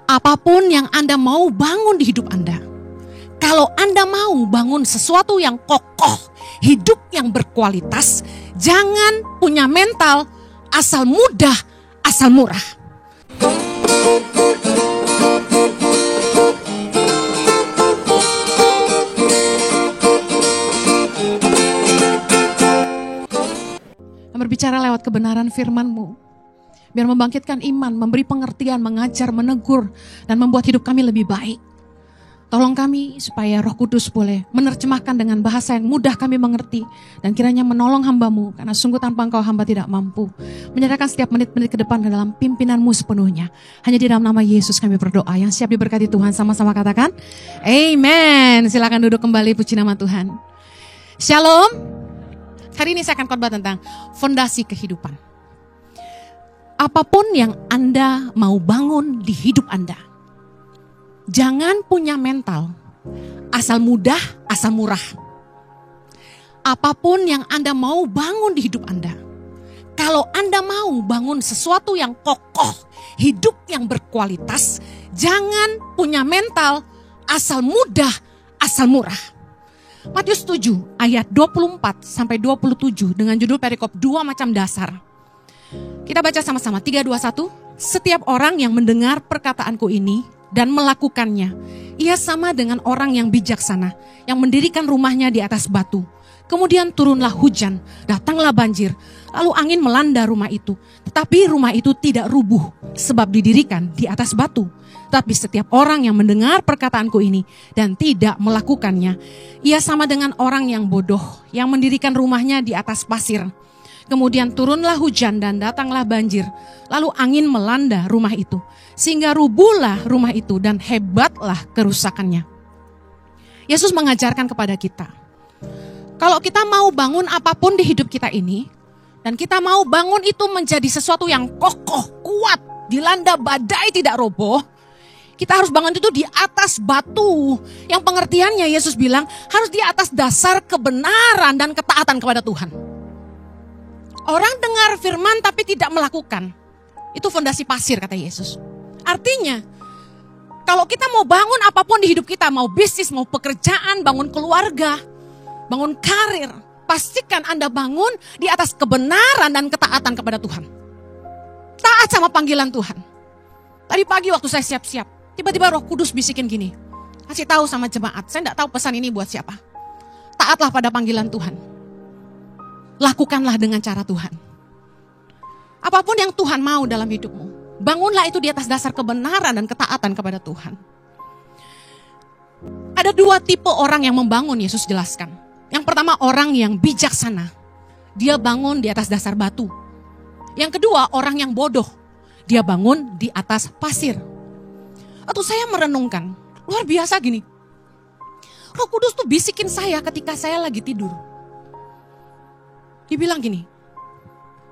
Apapun yang Anda mau bangun di hidup Anda. Kalau Anda mau bangun sesuatu yang kokoh, hidup yang berkualitas, jangan punya mental asal mudah, asal murah. Berbicara lewat kebenaran firman-Mu, biar membangkitkan iman, memberi pengertian, mengajar, menegur, dan membuat hidup kami lebih baik. Tolong kami supaya Roh Kudus boleh menerjemahkan dengan bahasa yang mudah kami mengerti, dan kiranya menolong hamba-Mu, karena sungguh tanpa Engkau hamba tidak mampu. Menyerahkan setiap menit-menit ke depan ke dalam pimpinan-Mu sepenuhnya. Hanya di dalam nama Yesus kami berdoa. Yang siap diberkati Tuhan, sama-sama katakan amen. Silakan duduk kembali, puji nama Tuhan. Shalom. Hari ini saya akan khotbah tentang fondasi kehidupan. Apapun yang Anda mau bangun di hidup Anda, jangan punya mental asal mudah, asal murah. Apapun yang Anda mau bangun di hidup Anda, kalau Anda mau bangun sesuatu yang kokoh, hidup yang berkualitas, jangan punya mental asal mudah, asal murah. Matius 7 ayat 24 sampai 27 dengan judul perikop 2 macam dasar. Kita baca sama-sama 3, 2, 1. Setiap orang yang mendengar perkataanku ini dan melakukannya, ia sama dengan orang yang bijaksana yang mendirikan rumahnya di atas batu. Kemudian turunlah hujan, datanglah banjir, lalu angin melanda rumah itu. Tetapi rumah itu tidak rubuh sebab didirikan di atas batu. Tapi setiap orang yang mendengar perkataanku ini dan tidak melakukannya, ia sama dengan orang yang bodoh yang mendirikan rumahnya di atas pasir. Kemudian turunlah hujan dan datanglah banjir, lalu angin melanda rumah itu, sehingga rubuhlah rumah itu dan hebatlah kerusakannya. Yesus mengajarkan kepada kita, kalau kita mau bangun apapun di hidup kita ini, dan kita mau bangun itu menjadi sesuatu yang kokoh, kuat, dilanda badai tidak roboh, kita harus bangun itu di atas batu. Yang pengertiannya Yesus bilang harus di atas dasar kebenaran dan ketaatan kepada Tuhan. Orang dengar firman tapi tidak melakukan, itu fondasi pasir kata Yesus. Artinya, kalau kita mau bangun apapun di hidup kita, mau bisnis, mau pekerjaan, bangun keluarga, bangun karir, pastikan Anda bangun di atas kebenaran dan ketaatan kepada Tuhan. Taat sama panggilan Tuhan. Tadi pagi waktu saya siap-siap, tiba-tiba Roh Kudus bisikin gini, kasih tahu sama jemaat, saya enggak tahu pesan ini buat siapa. Taatlah pada panggilan Tuhan. Lakukanlah dengan cara Tuhan. Apapun yang Tuhan mau dalam hidupmu, bangunlah itu di atas dasar kebenaran dan ketaatan kepada Tuhan. Ada 2 tipe orang yang membangun, Yesus jelaskan. Yang pertama orang yang bijaksana, dia bangun di atas dasar batu. Yang kedua orang yang bodoh, dia bangun di atas pasir. Atau saya merenungkan, luar biasa gini. Roh Kudus tuh bisikin saya ketika saya lagi tidur. Dia bilang gini,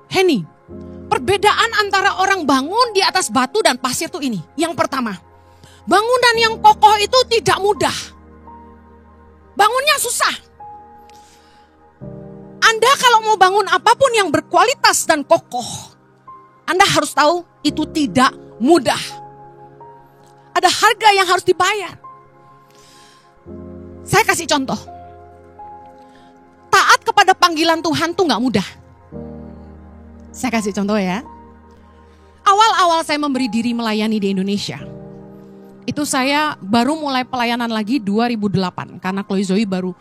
Henny, perbedaan antara orang bangun di atas batu dan pasir tuh ini. Yang pertama, bangunan yang kokoh itu tidak mudah. Bangunnya susah. Anda kalau mau bangun apapun yang berkualitas dan kokoh, Anda harus tahu itu tidak mudah. Ada harga yang harus dibayar. Saya kasih contoh. Taat kepada panggilan Tuhan tuh gak mudah. Saya kasih contoh ya. Awal-awal saya memberi diri melayani di Indonesia, itu saya baru mulai pelayanan lagi 2008. Karena Chloe Zoe baru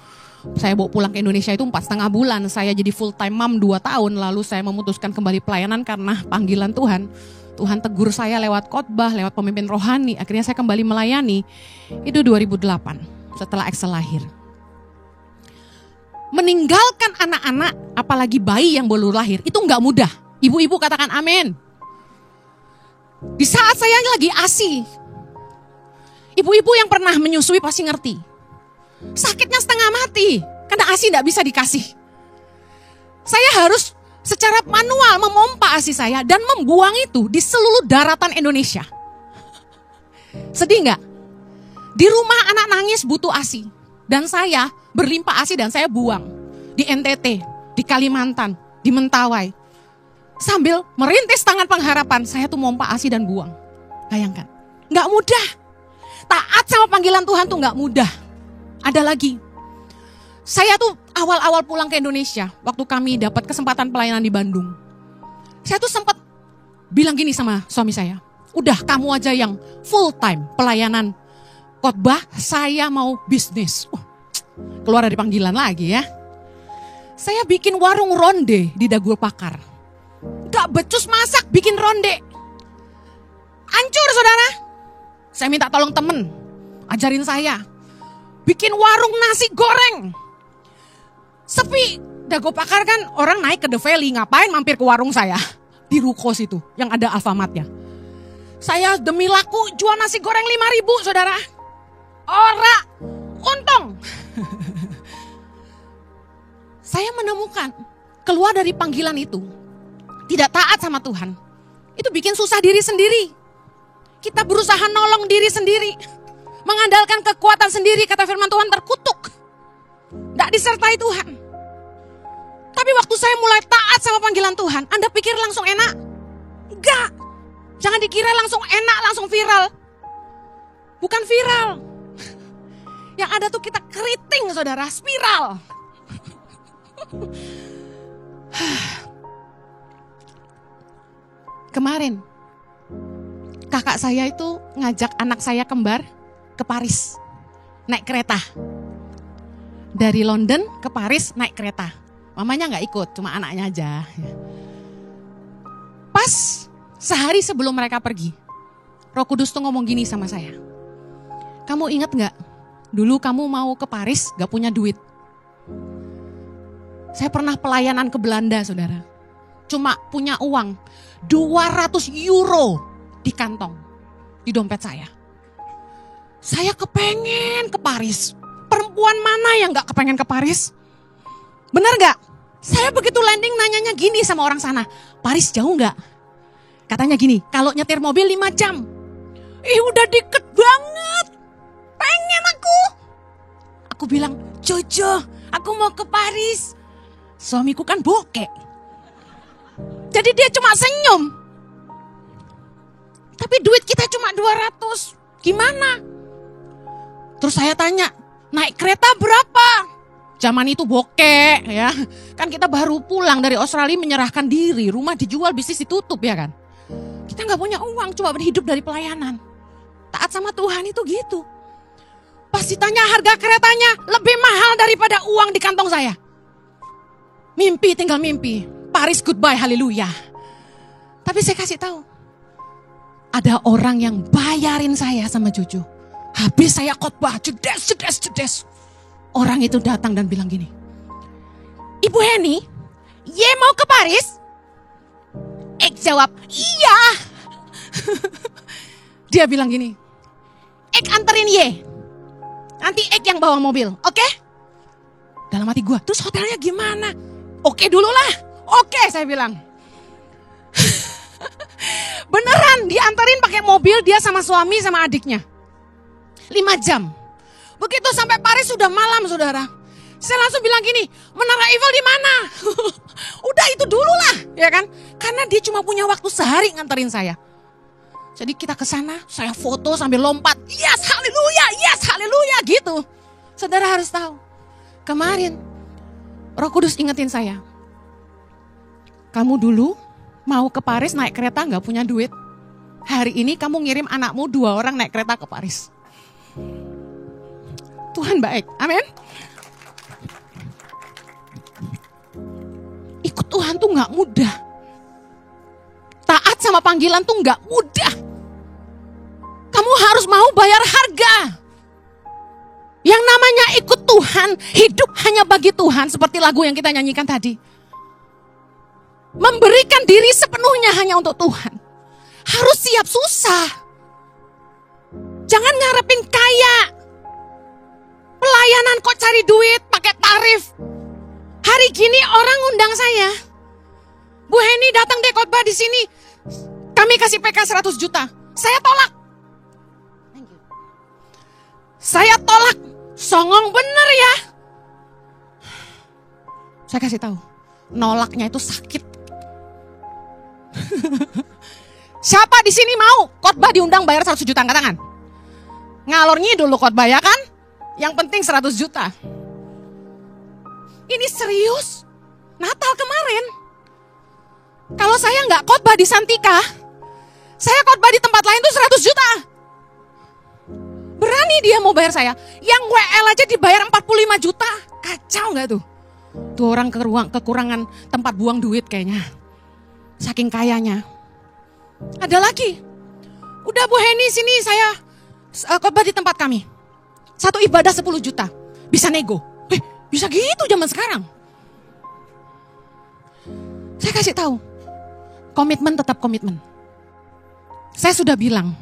saya bawa pulang ke Indonesia itu 4,5 bulan. Saya jadi full time mom 2 tahun. Lalu saya memutuskan kembali pelayanan karena panggilan Tuhan. Tuhan tegur saya lewat khotbah, lewat pemimpin rohani. Akhirnya saya kembali melayani. Itu 2008 setelah Axel lahir. Meninggalkan anak-anak, apalagi bayi yang baru lahir, itu gak mudah. Ibu-ibu katakan amin. Di saat saya lagi ASI, ibu-ibu yang pernah menyusui pasti ngerti. Sakitnya setengah mati, karena ASI gak bisa dikasih. Saya harus secara manual memompa ASI saya dan membuang itu di seluruh daratan Indonesia. Sedih gak? Di rumah anak nangis butuh ASI. Dan saya berlimpah ASI dan saya buang. Di NTT, di Kalimantan, di Mentawai. Sambil merintis tangan pengharapan, saya tuh mompa ASI dan buang. Bayangkan. Nggak mudah. Taat sama panggilan Tuhan tuh nggak mudah. Ada lagi. Saya tuh awal-awal pulang ke Indonesia, waktu kami dapat kesempatan pelayanan di Bandung. Saya tuh sempat bilang gini sama suami saya, udah kamu aja yang full time pelayanan khotbah, saya mau bisnis. Keluar dari panggilan lagi ya. Saya bikin warung ronde di Dago Pakar. Gak becus masak, bikin ronde. Hancur saudara. Saya minta tolong temen, ajarin saya. Bikin warung nasi goreng. Sepi, Dago Pakar kan orang naik ke The Valley, ngapain mampir ke warung saya? Di ruko situ, yang ada Alfamartnya. Saya demi laku jual nasi goreng 5.000 saudara. Ora, untung. Saya menemukan keluar dari panggilan itu, tidak taat sama Tuhan, itu bikin susah diri sendiri. Kita berusaha nolong diri sendiri, mengandalkan kekuatan sendiri, kata firman Tuhan terkutuk. Tidak disertai Tuhan. Tapi waktu saya mulai taat sama panggilan Tuhan, Anda pikir langsung enak? Enggak. Jangan dikira langsung enak, langsung viral. Bukan viral. Yang ada tuh kita keriting saudara, spiral. Kemarin kakak saya itu ngajak anak saya kembar ke Paris naik kereta. Dari London ke Paris naik kereta. Mamanya gak ikut, cuma anaknya aja. Pas sehari sebelum mereka pergi, Roh Kudus tuh ngomong gini sama saya. Kamu ingat gak? Dulu kamu mau ke Paris gak punya duit. Saya pernah pelayanan ke Belanda saudara. Cuma punya uang 200 euro di kantong, di dompet saya. Saya kepengen ke Paris. Perempuan mana yang gak kepengen ke Paris? Bener gak? Saya begitu landing nanyanya gini sama orang sana. Paris jauh gak? Katanya gini, kalau nyetir mobil 5 jam. Udah deket banget. Pengen aku. Aku bilang, Jojo, aku mau ke Paris. Suamiku kan bokek. Jadi dia cuma senyum. Tapi duit kita cuma 200. Gimana? Terus saya tanya, naik kereta berapa? Zaman itu bokek ya. Kan kita baru pulang dari Australia menyerahkan diri. Rumah dijual, bisnis ditutup ya kan. Kita gak punya uang, coba berhidup dari pelayanan. Taat sama Tuhan itu gitu. Pas ditanya harga keretanya lebih mahal daripada uang di kantong saya. Mimpi tinggal mimpi. Paris goodbye, haleluya. Tapi saya kasih tahu. Ada orang yang bayarin saya sama Jojo. Habis saya khotbah, jedes. Orang itu datang dan bilang gini. Ibu Heni, ye mau ke Paris? Ek jawab, iya. Dia bilang gini. Ek anterin ye. Nanti Ek yang bawa mobil, oke? Dalam hati gue, terus hotelnya gimana? Oke dulu lah, oke saya bilang. Beneran diantarin pakai mobil dia sama suami sama adiknya. 5 jam. Begitu sampai Paris sudah malam saudara. Saya langsung bilang gini, Menara Eiffel di mana? Udah itu dulu lah, ya kan? Karena dia cuma punya waktu sehari nganterin saya. Jadi kita ke sana, saya foto sambil lompat. Yes, haleluya gitu. Saudara harus tahu. Kemarin Roh Kudus ingetin saya. Kamu dulu mau ke Paris naik kereta gak punya duit. Hari ini kamu ngirim anakmu 2 orang naik kereta ke Paris. Tuhan baik, amin. Ikut Tuhan tuh gak mudah. Taat sama panggilan tuh gak mudah. Kamu harus mau bayar harga. Yang namanya ikut Tuhan, hidup hanya bagi Tuhan. Seperti lagu yang kita nyanyikan tadi. Memberikan diri sepenuhnya hanya untuk Tuhan. Harus siap susah. Jangan ngarepin kaya. Pelayanan kok cari duit pakai tarif. Hari gini orang undang saya. Bu Heni datang deh khotbah di sini. Kami kasih PK 100 juta. Saya tolak. Saya tolak. Songong bener ya. Saya kasih tahu. Nolaknya itu sakit. Siapa di sini mau khotbah diundang bayar 100 juta? Angkat tangan. Ngalor ngidul lu khotbah ya kan? Yang penting 100 juta. Ini serius. Natal kemarin. Kalau saya nggak khotbah di Santika, saya khotbah di tempat lain tuh 100 juta. Berani dia mau bayar saya. Yang WL aja dibayar 45 juta. Kacau nggak tuh? Tuh orang kekurangan tempat buang duit kayaknya. Saking kayanya. Ada lagi. Udah Bu Heni sini saya khotbah di tempat kami. Satu ibadah 10 juta. Bisa nego. Bisa gitu zaman sekarang. Saya kasih tahu. Komitmen tetap komitmen. Saya sudah bilang.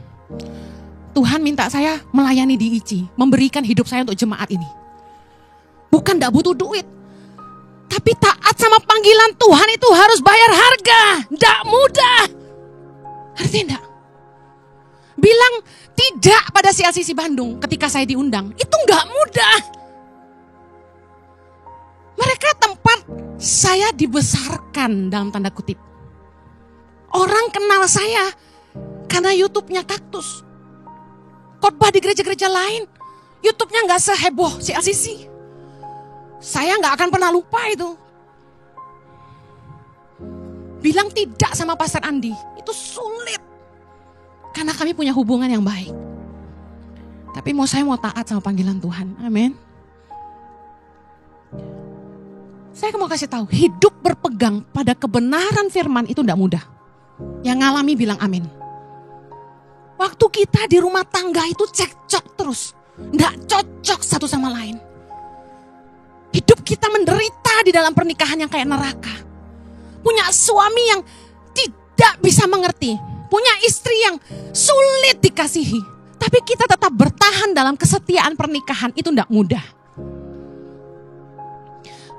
Tuhan minta saya melayani di ICI. Memberikan hidup saya untuk jemaat ini. Bukan gak butuh duit. Tapi taat sama panggilan Tuhan itu harus bayar harga. Gak mudah. Artinya enggak? Bilang tidak pada CLCC Bandung ketika saya diundang. Itu gak mudah. Mereka tempat saya dibesarkan dalam tanda kutip. Orang kenal saya karena YouTube-nya Kaktus. Khotbah di gereja-gereja lain, YouTube-nya gak seheboh CLCC. Saya gak akan pernah lupa itu. Bilang tidak sama Pastor Andi, itu sulit. Karena kami punya hubungan yang baik. Tapi saya mau taat sama panggilan Tuhan, amin. Saya mau kasih tahu, hidup berpegang pada kebenaran firman itu tidak mudah. Yang ngalami bilang amin. Waktu kita di rumah tangga itu cekcok terus. Tidak cocok satu sama lain. Hidup kita menderita di dalam pernikahan yang kayak neraka. Punya suami yang tidak bisa mengerti. Punya istri yang sulit dikasihi. Tapi kita tetap bertahan dalam kesetiaan pernikahan itu tidak mudah.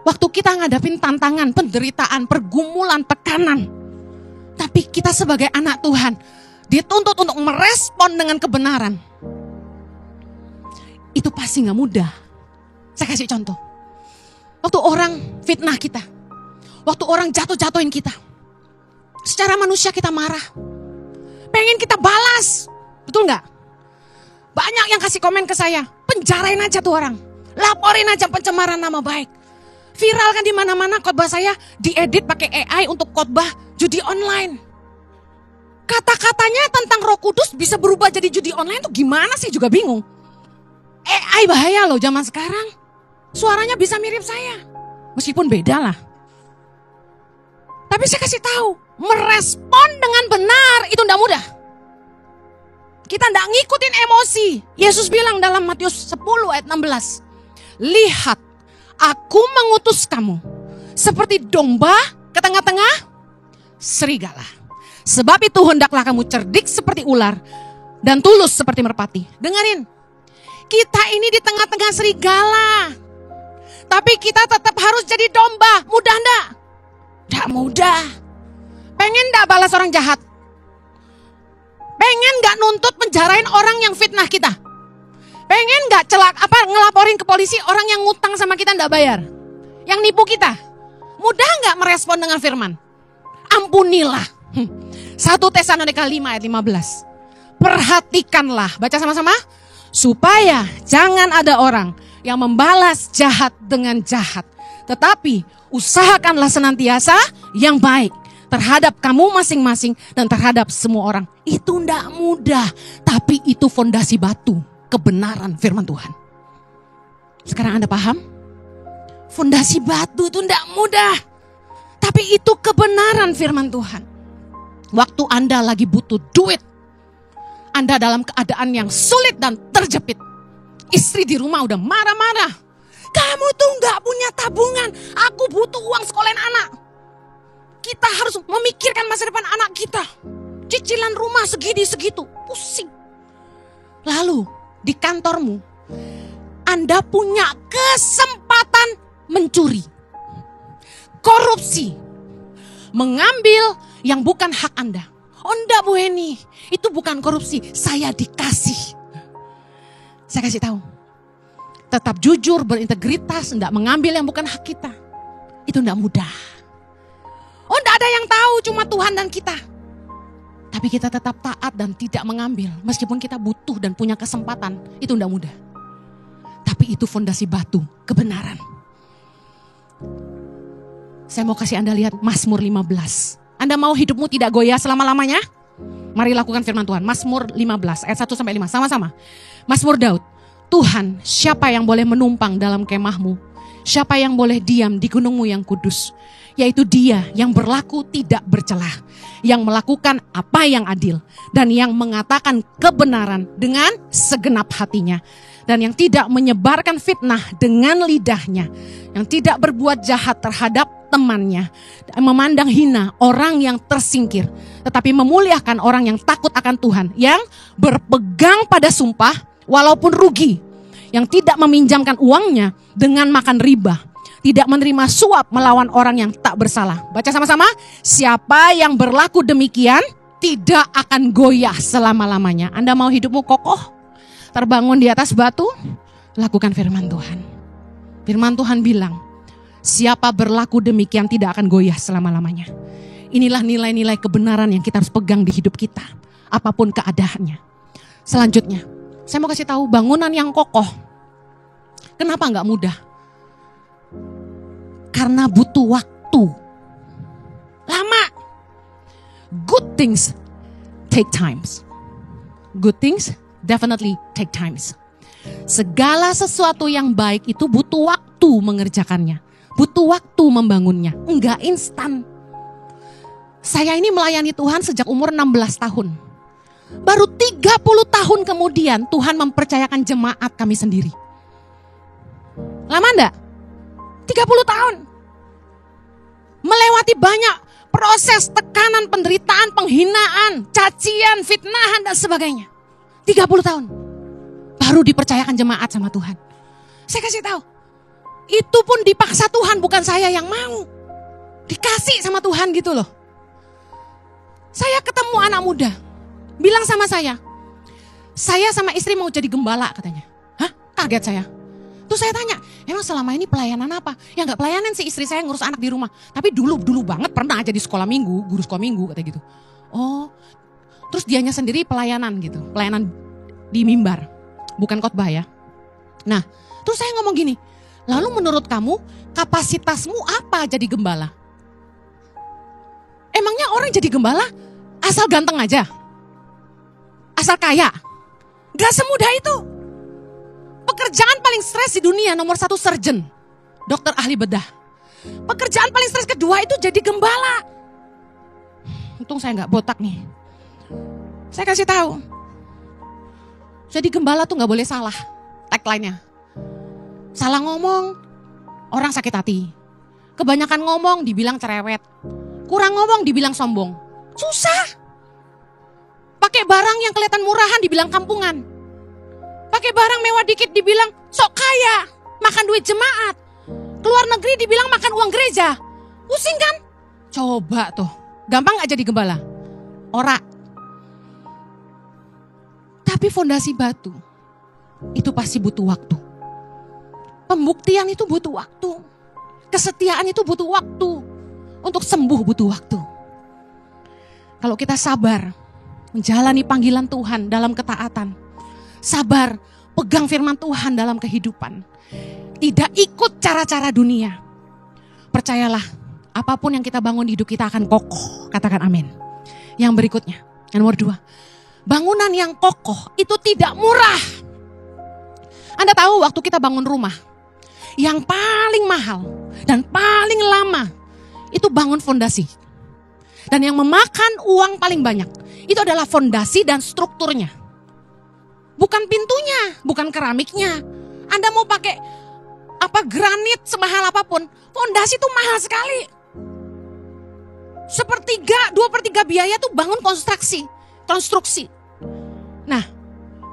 Waktu kita ngadapin tantangan, penderitaan, pergumulan, tekanan. Tapi kita sebagai anak Tuhan dituntut untuk merespon dengan kebenaran. Itu pasti gak mudah. Saya kasih contoh. Waktu orang fitnah kita. Waktu orang jatuh-jatuhin kita. Secara manusia kita marah. Pengen kita balas. Betul gak? Banyak yang kasih komen ke saya. Penjarain aja tuh orang. Laporin aja pencemaran nama baik. Viral kan di mana-mana khotbah saya diedit pakai AI untuk khotbah judi online. Kata-katanya tentang Roh Kudus bisa berubah jadi judi online tuh gimana sih juga bingung. AI bahaya loh zaman sekarang. Suaranya bisa mirip saya. Meskipun beda lah. Tapi saya kasih tahu, merespon dengan benar itu enggak mudah. Kita enggak ngikutin emosi. Yesus bilang dalam Matius 10 ayat 16. Lihat, aku mengutus kamu seperti domba ke tengah-tengah serigala. Sebab itu hendaklah kamu cerdik seperti ular dan tulus seperti merpati. Dengerin, kita ini di tengah-tengah serigala. Tapi kita tetap harus jadi domba. Mudah enggak? Enggak mudah. Pengen enggak balas orang jahat? Pengen enggak nuntut penjarain orang yang fitnah kita? Pengen gak ngelaporin ke polisi orang yang ngutang sama kita ndak bayar? Yang nipu kita? Mudah gak merespon dengan firman? Ampunilah. 1 Tesalonika 5 ayat 15. Perhatikanlah, baca sama-sama. Supaya jangan ada orang yang membalas jahat dengan jahat. Tetapi usahakanlah senantiasa yang baik terhadap kamu masing-masing dan terhadap semua orang. Itu ndak mudah, tapi itu fondasi batu. Kebenaran firman Tuhan. Sekarang Anda paham? Fondasi batu itu tidak mudah. Tapi itu kebenaran firman Tuhan. Waktu Anda lagi butuh duit. Anda dalam keadaan yang sulit dan terjepit. Istri di rumah udah marah-marah. Kamu tuh gak punya tabungan. Aku butuh uang sekolahin anak. Kita harus memikirkan masa depan anak kita. Cicilan rumah segitu. Pusing. Lalu di kantormu, Anda punya kesempatan mencuri, korupsi, mengambil yang bukan hak Anda. Oh enggak Bu Heni, itu bukan korupsi, saya dikasih. Saya kasih tahu, tetap jujur, berintegritas, enggak mengambil yang bukan hak kita. Itu enggak mudah. Oh enggak ada yang tahu, cuma Tuhan dan kita. Tapi kita tetap taat dan tidak mengambil. Meskipun kita butuh dan punya kesempatan, itu tidak mudah. Tapi itu fondasi batu, kebenaran. Saya mau kasih Anda lihat Mazmur 15. Anda mau hidupmu tidak goyah selama-lamanya? Mari lakukan firman Tuhan. Mazmur 15 ayat 1 sampai 5. Sama-sama. Mazmur Daud. Tuhan, siapa yang boleh menumpang dalam kemahmu? Siapa yang boleh diam di gunungmu yang kudus? Yaitu dia yang berlaku tidak bercelah, yang melakukan apa yang adil, dan yang mengatakan kebenaran dengan segenap hatinya, dan yang tidak menyebarkan fitnah dengan lidahnya, yang tidak berbuat jahat terhadap temannya, memandang hina orang yang tersingkir, tetapi memuliakan orang yang takut akan Tuhan, yang berpegang pada sumpah walaupun rugi, yang tidak meminjamkan uangnya dengan makan riba, tidak menerima suap melawan orang yang tak bersalah. Baca sama-sama. Siapa yang berlaku demikian tidak akan goyah selama-lamanya. Anda mau hidupmu kokoh, terbangun di atas batu? Lakukan firman Tuhan. Firman Tuhan bilang, siapa berlaku demikian tidak akan goyah selama-lamanya. Inilah nilai-nilai kebenaran yang kita harus pegang di hidup kita, apapun keadaannya. Selanjutnya, saya mau kasih tahu bangunan yang kokoh. Kenapa enggak mudah? Karena butuh waktu. Lama. Good things take times. Good things definitely take times. Segala sesuatu yang baik itu butuh waktu mengerjakannya. Butuh waktu membangunnya. Enggak instan. Saya ini melayani Tuhan sejak umur 16 tahun. Baru 30 tahun kemudian Tuhan mempercayakan jemaat kami sendiri. Lama enggak? 30 tahun. Melewati banyak proses, tekanan, penderitaan, penghinaan, cacian, fitnahan dan sebagainya. 30 tahun. Baru dipercayakan jemaat sama Tuhan. Saya kasih tahu. Itu pun dipaksa Tuhan, bukan saya yang mau. Dikasih sama Tuhan gitu loh. Saya ketemu anak muda. Bilang sama saya sama istri mau jadi gembala katanya. Hah? Kaget saya. Terus saya tanya, emang selama ini pelayanan apa? Ya gak pelayanan sih, istri saya ngurus anak di rumah. Tapi dulu banget pernah aja di sekolah minggu, guru sekolah minggu katanya gitu. Oh, terus dianya sendiri pelayanan gitu. Pelayanan di mimbar, bukan khotbah ya. Nah, terus saya ngomong gini, lalu menurut kamu kapasitasmu apa jadi gembala? Emangnya orang jadi gembala asal ganteng aja? Asal kaya? Gak semudah itu. Pekerjaan paling stres di dunia nomor 1 surgeon, dokter ahli bedah. Pekerjaan paling stres kedua itu jadi gembala. Untung saya nggak botak nih. Saya kasih tahu, jadi gembala tuh nggak boleh salah. Tagline-nya, salah ngomong orang sakit hati. Kebanyakan ngomong dibilang cerewet, kurang ngomong dibilang sombong. Susah. Pakai barang yang kelihatan murahan dibilang kampungan. Pakai barang mewah dikit dibilang sok kaya, makan duit jemaat. Keluar negeri dibilang makan uang gereja. Pusing kan? Coba tuh, gampang gak jadi gembala? Ora. Tapi fondasi batu, itu pasti butuh waktu. Pembuktian itu butuh waktu. Kesetiaan itu butuh waktu. Untuk sembuh butuh waktu. Kalau kita sabar, menjalani panggilan Tuhan dalam ketaatan, sabar, pegang firman Tuhan dalam kehidupan. Tidak ikut cara-cara dunia. Percayalah, apapun yang kita bangun di hidup kita akan kokoh. Katakan amin. Yang berikutnya, yang nomor 2. Bangunan yang kokoh itu tidak murah. Anda tahu waktu kita bangun rumah, yang paling mahal dan paling lama itu bangun fondasi. Dan yang memakan uang paling banyak itu adalah fondasi dan strukturnya. Bukan pintunya, bukan keramiknya. Anda mau pakai granit semahal apapun, fondasi itu mahal sekali. 2/3 biaya tuh bangun konstruksi. Nah,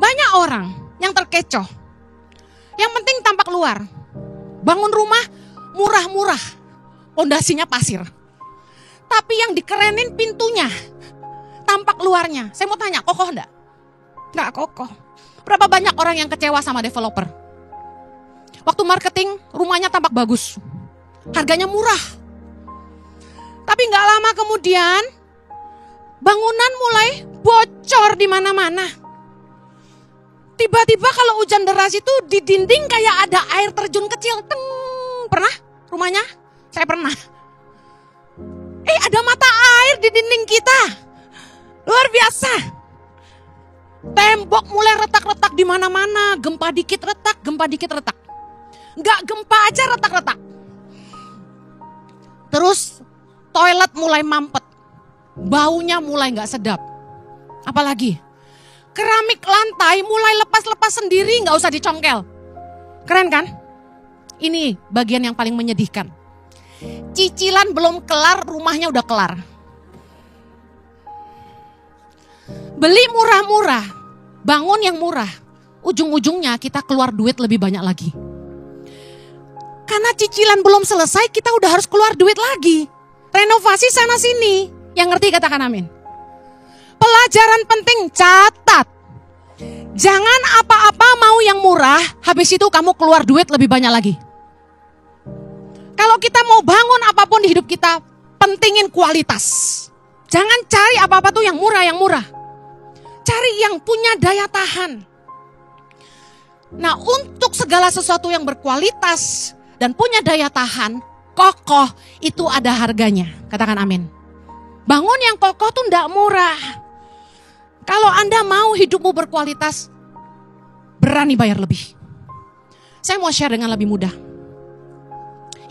banyak orang yang terkecoh. Yang penting tampak luar. Bangun rumah murah-murah, fondasinya pasir. Tapi yang dikerenin pintunya, tampak luarnya. Saya mau tanya, kokoh enggak? Enggak kokoh. Berapa banyak orang yang kecewa sama developer? Waktu marketing, rumahnya tampak bagus. Harganya murah. Tapi gak lama kemudian, Bangunan mulai bocor di mana-mana. Tiba-tiba kalau hujan deras itu di dinding kayak ada air terjun kecil. Teng, pernah rumahnya? Saya pernah. Ada mata air di dinding kita. Luar biasa. Tembok mulai retak-retak di mana-mana. Gempa dikit retak, gempa dikit retak. Enggak gempa aja retak-retak. Terus toilet mulai mampet. Baunya mulai enggak sedap. Apalagi keramik lantai mulai lepas-lepas sendiri, enggak usah dicongkel. Keren kan? Ini bagian yang paling menyedihkan. Cicilan belum kelar, rumahnya udah kelar. Beli murah-murah, bangun yang murah. Ujung-ujungnya kita keluar duit lebih banyak lagi. Karena cicilan belum selesai, kita udah harus keluar duit lagi. Renovasi sana sini. Yang ngerti katakan amin. Pelajaran penting, catat. Jangan apa-apa mau yang murah, habis itu kamu keluar duit lebih banyak lagi. Kalau kita mau bangun apapun di hidup kita, pentingin kualitas. Jangan cari apa-apa tuh yang murah. Cari yang punya daya tahan. Nah, untuk segala sesuatu yang berkualitas dan punya daya tahan, kokoh, itu ada harganya. Katakan amin. Bangun yang kokoh tuh enggak murah. Kalau Anda mau hidupmu berkualitas, berani bayar lebih. Saya mau share dengan lebih mudah.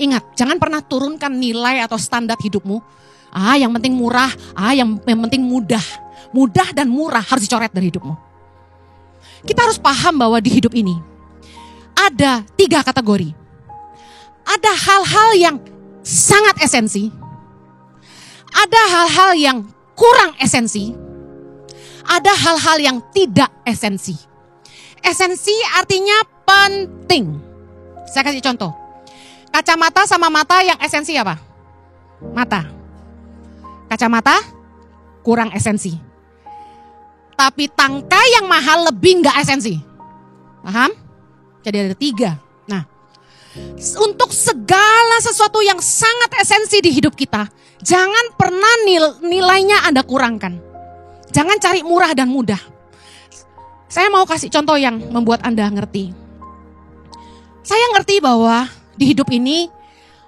Ingat, jangan pernah turunkan nilai atau standar hidupmu. Yang penting murah, yang penting mudah. Mudah dan murah harus dicoret dari hidupmu. Kita harus paham bahwa di hidup ini ada 3 kategori. Ada hal-hal yang sangat esensi. Ada hal-hal yang kurang esensi. Ada hal-hal yang tidak esensi. Esensi artinya penting. Saya kasih contoh. Kacamata sama mata yang esensi apa? Mata. Kacamata kurang esensi. Tapi tangkai yang mahal lebih nggak esensi. Paham? Jadi ada 3. Nah, untuk segala sesuatu yang sangat esensi di hidup kita, jangan pernah nilainya Anda kurangkan. Jangan cari murah dan mudah. Saya mau kasih contoh yang membuat Anda ngerti. Saya ngerti bahwa di hidup ini,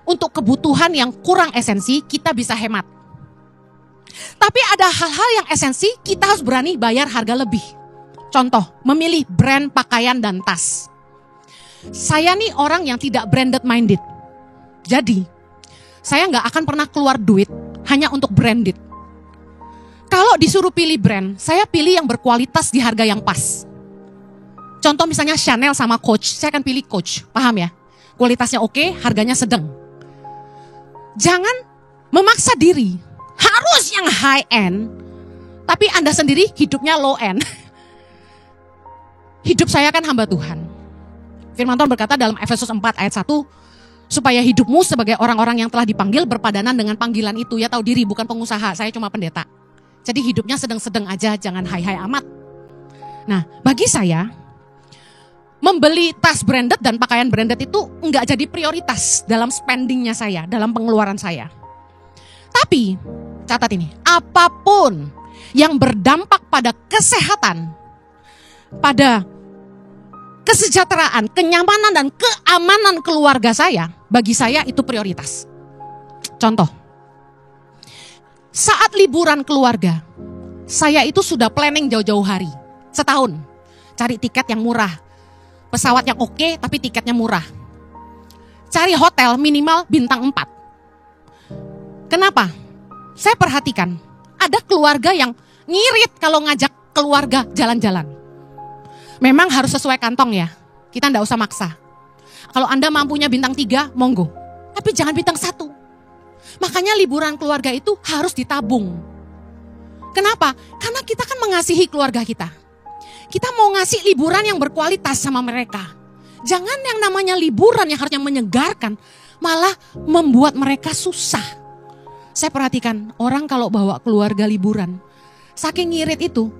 untuk kebutuhan yang kurang esensi, kita bisa hemat. Tapi ada hal-hal yang esensi, kita harus berani bayar harga lebih. Contoh, memilih brand pakaian dan tas. Saya nih orang yang tidak branded minded. Jadi, saya nggak akan pernah keluar duit hanya untuk branded. Kalau disuruh pilih brand, saya pilih yang berkualitas di harga yang pas. Contoh misalnya Chanel sama Coach, saya akan pilih Coach. Paham ya? Kualitasnya oke, harganya sedang. Jangan memaksa diri. Harus yang high end, tapi Anda sendiri hidupnya low end. Hidup saya kan hamba Tuhan. Firman Tuhan berkata dalam Efesus 4 ayat 1, supaya hidupmu sebagai orang-orang yang telah dipanggil berpadanan dengan panggilan itu. Ya tahu diri, bukan pengusaha, saya cuma pendeta. Jadi hidupnya sedang-sedang aja, jangan high-high amat. Nah, bagi saya, membeli tas branded dan pakaian branded itu enggak jadi prioritas dalam spendingnya saya, dalam pengeluaran saya. Tapi, catat ini, apapun yang berdampak pada kesehatan, pada kesejahteraan, kenyamanan dan keamanan keluarga saya, bagi saya itu prioritas. Contoh, saat liburan keluarga, saya itu sudah planning jauh-jauh hari, setahun, cari tiket yang murah, pesawat yang oke tapi tiketnya murah, cari hotel minimal bintang 4. Kenapa? Saya perhatikan, ada keluarga yang ngirit kalau ngajak keluarga jalan-jalan. Memang harus sesuai kantong ya, kita enggak usah maksa. Kalau Anda mampunya bintang 3, monggo. Tapi jangan bintang 1. Makanya liburan keluarga itu harus ditabung. Kenapa? Karena kita kan mengasihi keluarga kita. Kita mau ngasih liburan yang berkualitas sama mereka. Jangan yang namanya liburan yang harusnya menyegarkan, malah membuat mereka susah. Saya perhatikan orang kalau bawa keluarga liburan, saking ngirit itu,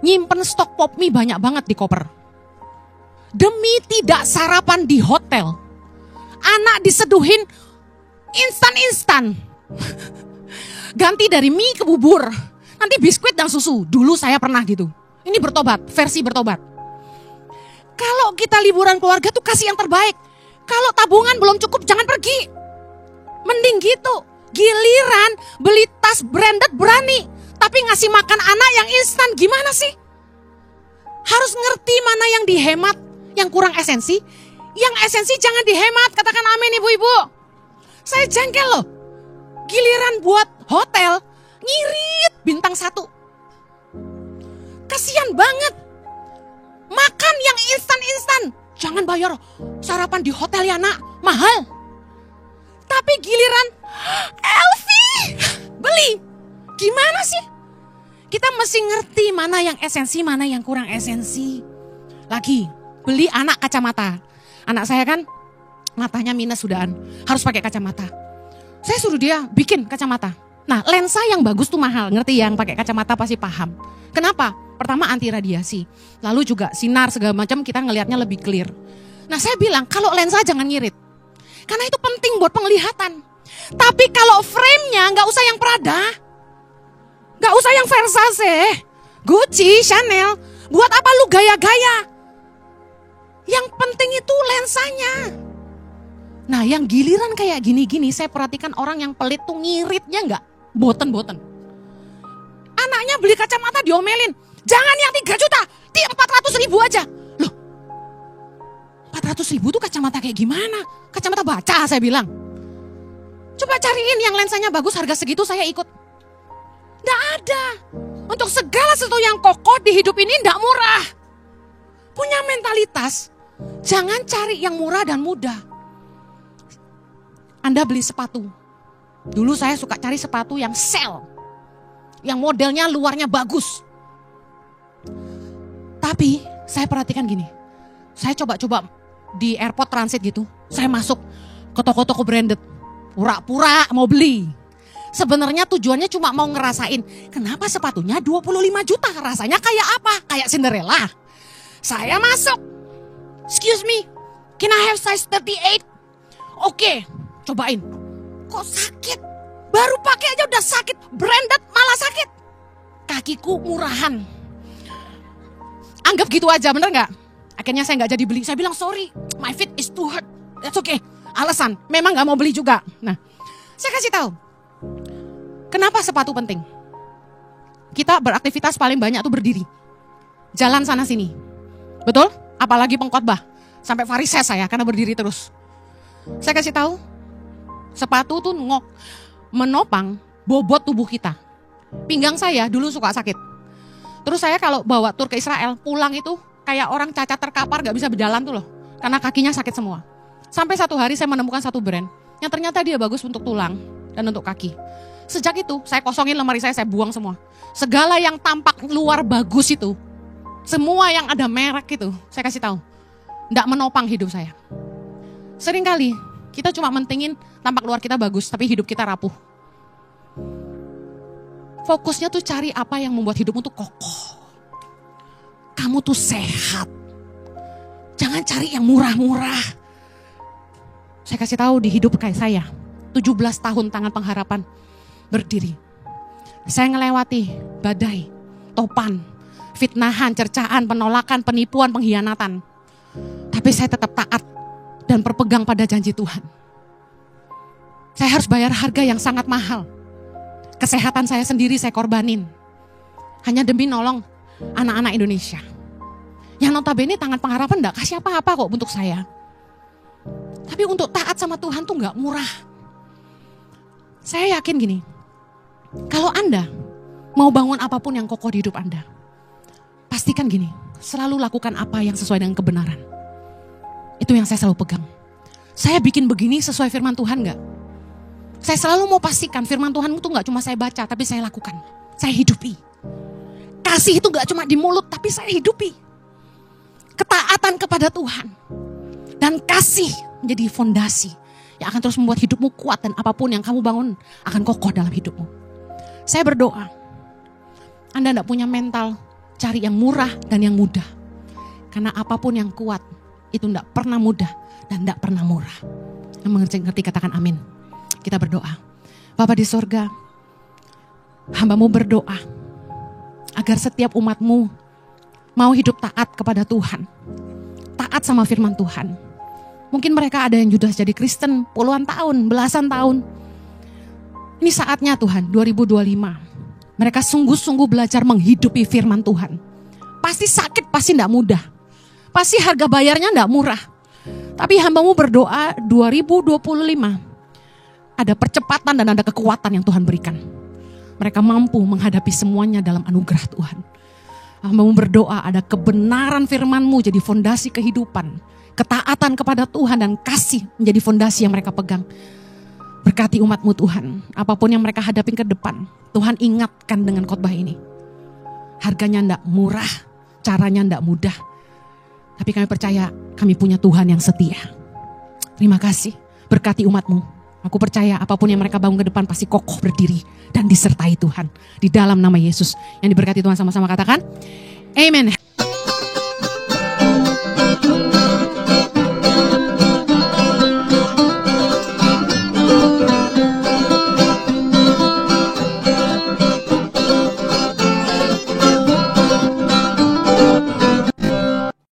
nyimpen stok pop mie banyak banget di koper. Demi tidak sarapan di hotel, anak diseduhin instan-instan. Ganti dari mie ke bubur, Nanti biskuit dan susu. Dulu saya pernah gitu. Ini bertobat, versi bertobat. Kalau kita liburan keluarga tuh kasih yang terbaik. Kalau tabungan belum cukup jangan pergi. Mending gitu. Giliran beli tas branded berani. Tapi ngasih makan anak yang instan gimana sih? Harus ngerti mana yang dihemat, yang kurang esensi. Yang esensi jangan dihemat, katakan amin ibu-ibu. Saya jengkel loh. Giliran buat hotel, ngirit bintang 1. Kasian banget. Makan yang instan-instan. Jangan bayar sarapan di hotel ya nak, mahal. Tapi giliran Elvi beli. Gimana sih? Kita mesti ngerti mana yang esensi, mana yang kurang esensi. Lagi, beli anak kacamata. Anak saya kan matanya minus sudahan, harus pakai kacamata. Saya suruh dia bikin kacamata. Nah, lensa yang bagus tuh mahal, ngerti yang pakai kacamata pasti paham. Kenapa? Pertama anti radiasi, lalu juga sinar segala macam kita ngelihatnya lebih clear. Nah, saya bilang kalau lensa jangan ngirit, karena itu penting buat penglihatan. Tapi kalau frame-nya nggak usah yang Prada, nggak usah yang Versace, Gucci, Chanel. Buat apa lu gaya-gaya? Yang penting itu lensanya. Nah, yang giliran kayak gini-gini, saya perhatikan orang yang pelit tuh ngiritnya nggak boten-boten. Anaknya beli kacamata diomelin, jangan yang 3 juta, di 400 ribu aja. Loh, 400 ribu tuh kacamata kayak gimana? Kacamata baca saya bilang. Coba cariin yang lensanya bagus, harga segitu saya ikut. Nggak ada. Untuk segala sesuatu yang kokoh di hidup ini nggak murah. Punya mentalitas, jangan cari yang murah dan mudah. Anda beli sepatu. Dulu saya suka cari sepatu yang sale. Yang modelnya luarnya bagus. Tapi saya perhatikan gini. Saya coba-coba di airport transit gitu. Saya masuk ke toko-toko branded. Pura-pura mau beli. Sebenarnya tujuannya cuma mau ngerasain. Kenapa sepatunya 25 juta? Rasanya kayak apa? Kayak Cinderella. Saya masuk. Excuse me. Can I have size 38? Oke. Cobain. Kok sakit? Baru pakai aja udah sakit. Branded malah sakit. Kakiku murahan. Anggap gitu aja, bener gak? Akhirnya saya gak jadi beli. Saya bilang sorry, my feet is too hurt. That's okay. Alasan, memang gak mau beli juga. Nah, saya kasih tahu. Kenapa sepatu penting? Kita beraktivitas paling banyak tuh berdiri. Jalan sana sini. Betul? Apalagi pengkhotbah. Sampai farises saya karena berdiri terus. Saya kasih tahu. Sepatu tuh menopang bobot tubuh kita. Pinggang saya dulu suka sakit. Terus saya kalau bawa tur ke Israel, pulang itu kayak orang cacat terkapar gak bisa berjalan tuh loh. Karena kakinya sakit semua. Sampai satu hari saya menemukan satu brand yang ternyata dia bagus untuk tulang dan untuk kaki. Sejak itu saya kosongin lemari saya buang semua. Segala yang tampak luar bagus itu, semua yang ada merek itu, saya kasih tahu. Nggak menopang hidup saya. Seringkali kita cuma mentingin tampak luar kita bagus, tapi hidup kita rapuh. Fokusnya tuh cari apa yang membuat hidupmu tuh kokoh. Kamu tuh sehat. Jangan cari yang murah-murah. Saya kasih tahu di hidup kayak saya, 17 tahun tangan pengharapan berdiri. Saya ngelewati badai, topan, fitnahan, cercaan, penolakan, penipuan, pengkhianatan. Tapi saya tetap taat dan berpegang pada janji Tuhan. Saya harus bayar harga yang sangat mahal. Kesehatan saya sendiri saya korbanin. Hanya demi nolong anak-anak Indonesia. Yang notabene tangan pengharapan enggak kasih apa-apa kok untuk saya. Tapi untuk taat sama Tuhan tuh enggak murah. Saya yakin gini. Kalau Anda mau bangun apapun yang kokoh di hidup Anda, pastikan gini, selalu lakukan apa yang sesuai dengan kebenaran. Itu yang saya selalu pegang. Saya bikin begini sesuai firman Tuhan enggak? Saya selalu mau pastikan firman Tuhan itu enggak cuma saya baca, tapi saya lakukan. Saya hidupi. Kasih itu enggak cuma di mulut, tapi saya hidupi. Ketaatan kepada Tuhan. Dan kasih menjadi fondasi yang akan terus membuat hidupmu kuat dan apapun yang kamu bangun akan kokoh dalam hidupmu. Saya berdoa, Anda tidak punya mental cari yang murah dan yang mudah. Karena apapun yang kuat itu tidak pernah mudah dan tidak pernah murah. Yang mengerti katakan amin. Kita berdoa. Bapa di sorga, hamba-Mu berdoa agar setiap umat-Mu mau hidup taat kepada Tuhan. Taat sama firman Tuhan. Mungkin mereka ada yang sudah jadi Kristen puluhan tahun, belasan tahun. Ini saatnya Tuhan, 2025. Mereka sungguh-sungguh belajar menghidupi firman Tuhan. Pasti sakit, pasti tidak mudah. Pasti harga bayarnya tidak murah. Tapi hamba-Mu berdoa 2025. Ada percepatan dan ada kekuatan yang Tuhan berikan. Mereka mampu menghadapi semuanya dalam anugerah Tuhan. Hamba-Mu berdoa ada kebenaran firman-Mu jadi fondasi kehidupan. Ketaatan kepada Tuhan dan kasih menjadi fondasi yang mereka pegang. Berkati umat-Mu Tuhan, apapun yang mereka hadapi ke depan, Tuhan ingatkan dengan khotbah ini. Harganya tidak murah, caranya tidak mudah. Tapi kami percaya kami punya Tuhan yang setia. Terima kasih, berkati umat-Mu. Aku percaya apapun yang mereka bangun ke depan pasti kokoh berdiri dan disertai Tuhan. Di dalam nama Yesus yang diberkati Tuhan, sama-sama katakan, Amen.